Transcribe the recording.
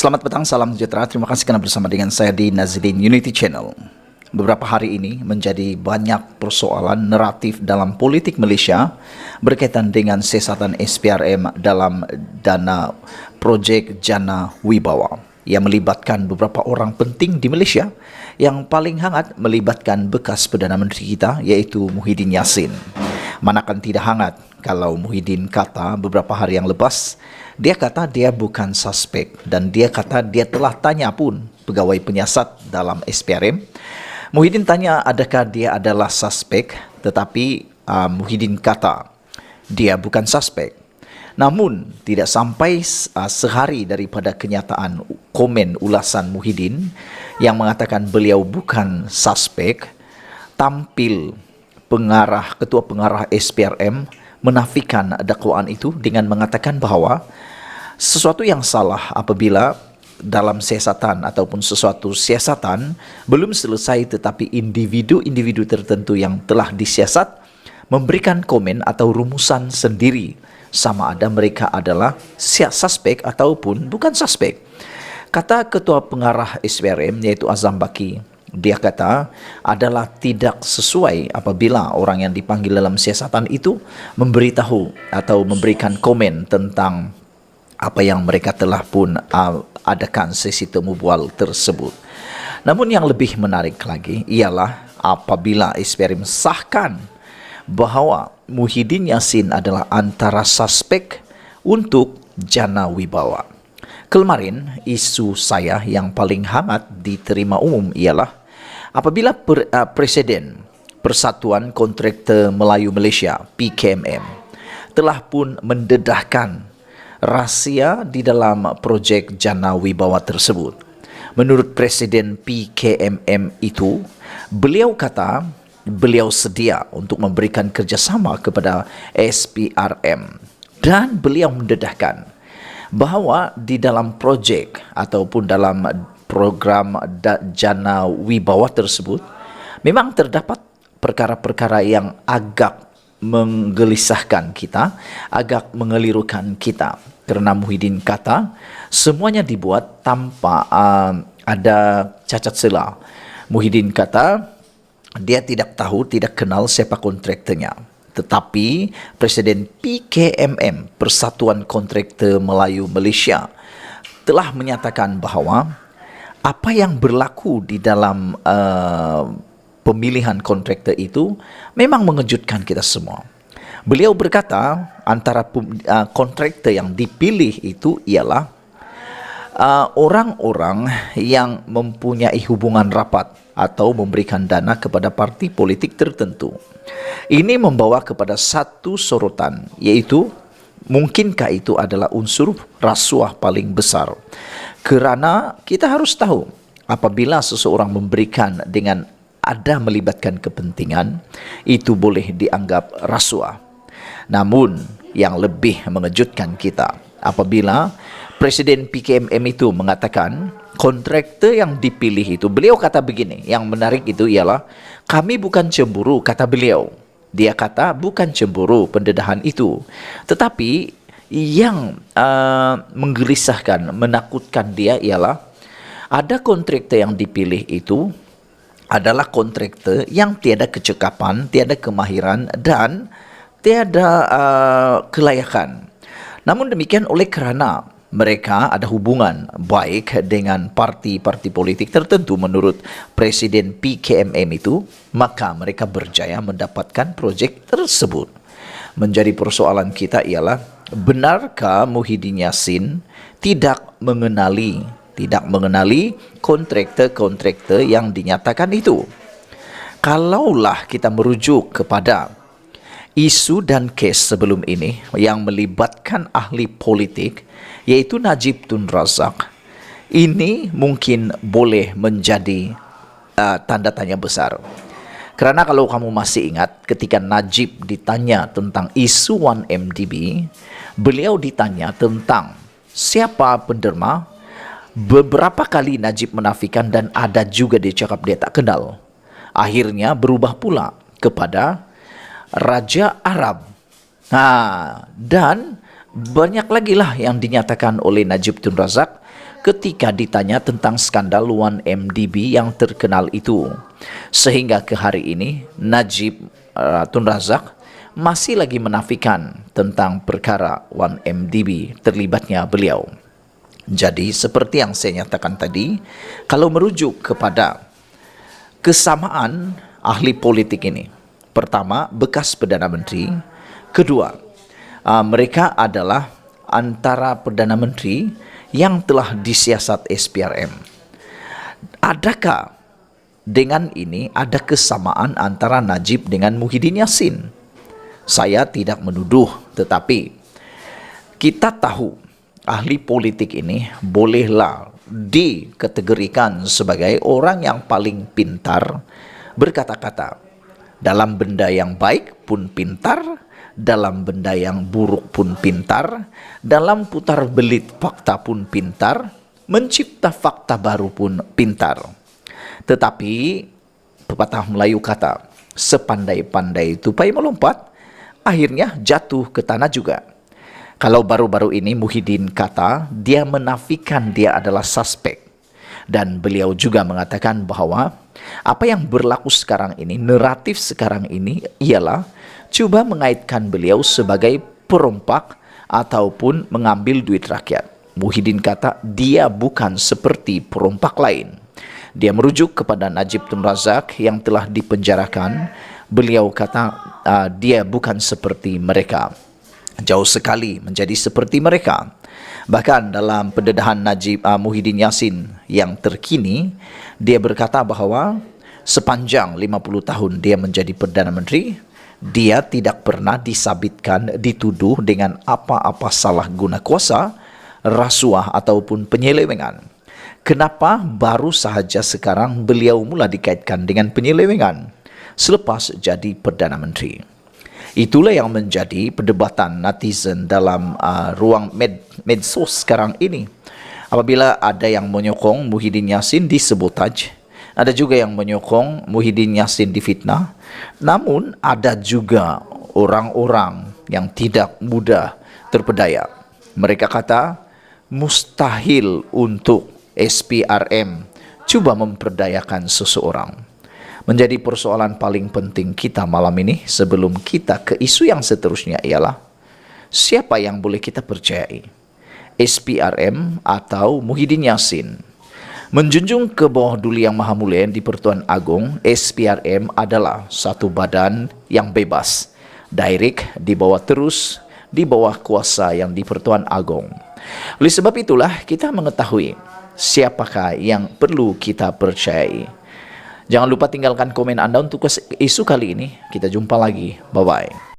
Selamat petang, salam sejahtera. Terima kasih kerana bersama dengan saya di Nazidin Unity Channel. Beberapa hari ini menjadi banyak persoalan naratif dalam politik Malaysia berkaitan dengan siasatan SPRM dalam dana projek Jana Wibawa yang melibatkan beberapa orang penting di Malaysia. Yang paling hangat melibatkan bekas Perdana Menteri kita iaitu Muhyiddin Yassin. Manakan tidak hangat kalau Muhyiddin kata beberapa hari yang lepas, dia kata dia bukan suspek dan dia kata dia telah tanya pun pegawai penyiasat dalam SPRM. Muhyiddin tanya adakah dia adalah suspek, tetapi Muhyiddin kata dia bukan suspek. Namun tidak sampai sehari daripada kenyataan komen ulasan Muhyiddin yang mengatakan beliau bukan suspek, tampil ketua pengarah SPRM menafikan dakwaan itu dengan mengatakan bahawa sesuatu yang salah apabila dalam siasatan ataupun sesuatu siasatan belum selesai tetapi individu-individu tertentu yang telah disiasat memberikan komen atau rumusan sendiri sama ada mereka adalah suspek ataupun bukan suspek. Kata ketua pengarah SPRM iaitu Azam Baki, dia kata adalah tidak sesuai apabila orang yang dipanggil dalam siasatan itu memberitahu atau memberikan komen tentang apa yang mereka telah pun adakan sesi temu bual tersebut. Namun yang lebih menarik lagi ialah apabila SPRM sahkan bahawa Muhyiddin Yassin adalah antara suspek untuk Jana Wibawa. Kemarin isu saya yang paling hangat diterima umum ialah apabila Presiden Persatuan Kontraktor Melayu Malaysia PKMM telah pun mendedahkan rahsia di dalam projek Jana Wibawa tersebut. Menurut Presiden PKMM itu, beliau kata beliau sedia untuk memberikan kerjasama kepada SPRM dan beliau mendedahkan bahawa di dalam projek ataupun dalam program Jana Wibawa tersebut memang terdapat perkara-perkara yang agak menggelisahkan kita, agak mengelirukan kita. Kerana Muhyiddin kata semuanya dibuat tanpa ada cacat celah. Muhyiddin kata dia tidak tahu, tidak kenal siapa kontraktornya. Tetapi Presiden PKMM Persatuan Kontraktor Melayu Malaysia telah menyatakan bahawa apa yang berlaku di dalam pemilihan kontraktor itu memang mengejutkan kita semua. Beliau berkata antara kontraktor yang dipilih itu ialah orang-orang yang mempunyai hubungan rapat atau memberikan dana kepada parti politik tertentu. Ini membawa kepada satu sorotan, iaitu mungkinkah itu adalah unsur rasuah paling besar. Kerana kita harus tahu apabila seseorang memberikan dengan ada melibatkan kepentingan, itu boleh dianggap rasuah. Namun yang lebih mengejutkan kita apabila Presiden PKMM itu mengatakan kontraktor yang dipilih itu, beliau kata begini, yang menarik itu ialah kami bukan cemburu, kata beliau. Dia kata bukan cemburu pendedahan itu, tetapi yang menggelisahkan, menakutkan dia ialah ada kontraktor yang dipilih itu adalah kontraktor yang tiada kecekapan, tiada kemahiran dan tiada kelayakan. Namun demikian oleh kerana mereka ada hubungan baik dengan parti-parti politik tertentu menurut Presiden PKMM itu, maka mereka berjaya mendapatkan projek tersebut. Menjadi persoalan kita ialah benarkah Muhyiddin Yassin tidak mengenali kontraktor-kontraktor yang dinyatakan itu? Kalaulah kita merujuk kepada isu dan kes sebelum ini yang melibatkan ahli politik iaitu Najib Tun Razak, ini mungkin boleh menjadi tanda tanya besar. Kerana kalau kamu masih ingat ketika Najib ditanya tentang isu 1MDB, beliau ditanya tentang siapa penderma. Beberapa kali Najib menafikan dan ada juga dia cakap dia tak kenal. Akhirnya berubah pula kepada Raja Arab. Dan banyak lagi lah yang dinyatakan oleh Najib Tun Razak ketika ditanya tentang skandal 1MDB yang terkenal itu. Sehingga ke hari ini, Najib Tun Razak masih lagi menafikan tentang perkara 1MDB terlibatnya beliau. Jadi seperti yang saya nyatakan tadi, kalau merujuk kepada kesamaan ahli politik ini, pertama bekas Perdana Menteri, kedua mereka adalah antara Perdana Menteri yang telah disiasat SPRM. Adakah dengan ini ada kesamaan antara Najib dengan Muhyiddin Yassin? Saya tidak menuduh, tetapi kita tahu ahli politik ini bolehlah dikategorikan sebagai orang yang paling pintar berkata-kata. Dalam benda yang baik pun pintar, dalam benda yang buruk pun pintar, dalam putar belit fakta pun pintar, mencipta fakta baru pun pintar. Tetapi pepatah Melayu kata, sepandai-pandai tupai melompat, akhirnya jatuh ke tanah juga. Kalau baru-baru ini Muhyiddin kata dia menafikan dia adalah suspek. Dan beliau juga mengatakan bahwa apa yang berlaku sekarang ini, naratif sekarang ini ialah coba mengaitkan beliau sebagai perompak ataupun mengambil duit rakyat. Muhyiddin kata dia bukan seperti perompak lain. Dia merujuk kepada Najib Tun Razak yang telah dipenjarakan. Beliau kata dia bukan seperti mereka. Jauh sekali menjadi seperti mereka. Bahkan dalam pendedahan Muhyiddin Yassin yang terkini, dia berkata bahwa sepanjang 50 tahun dia menjadi Perdana Menteri, dia tidak pernah disabitkan, dituduh dengan apa-apa salah guna kuasa, rasuah ataupun penyelewengan. Kenapa baru sahaja sekarang beliau mula dikaitkan dengan penyelewengan selepas jadi Perdana Menteri? Itulah yang menjadi perdebatan netizen dalam ruang medsos sekarang ini. Apabila ada yang menyokong Muhyiddin Yassin disabotaj, ada juga yang menyokong Muhyiddin Yassin difitnah, namun ada juga orang-orang yang tidak mudah terpedaya. Mereka kata mustahil untuk SPRM cuba memperdayakan seseorang. Menjadi persoalan paling penting kita malam ini sebelum kita ke isu yang seterusnya ialah siapa yang boleh kita percayai, SPRM atau Muhyiddin Yassin. Menjunjung ke bawah duli yang maha mulia di Pertuan Agong, SPRM adalah satu badan yang bebas, direct, dibawa terus di bawah kuasa yang di Pertuan Agong. Oleh sebab itulah kita mengetahui siapakah yang perlu kita percayai. Jangan lupa tinggalkan komen Anda untuk isu kali ini. Kita jumpa lagi. Bye-bye.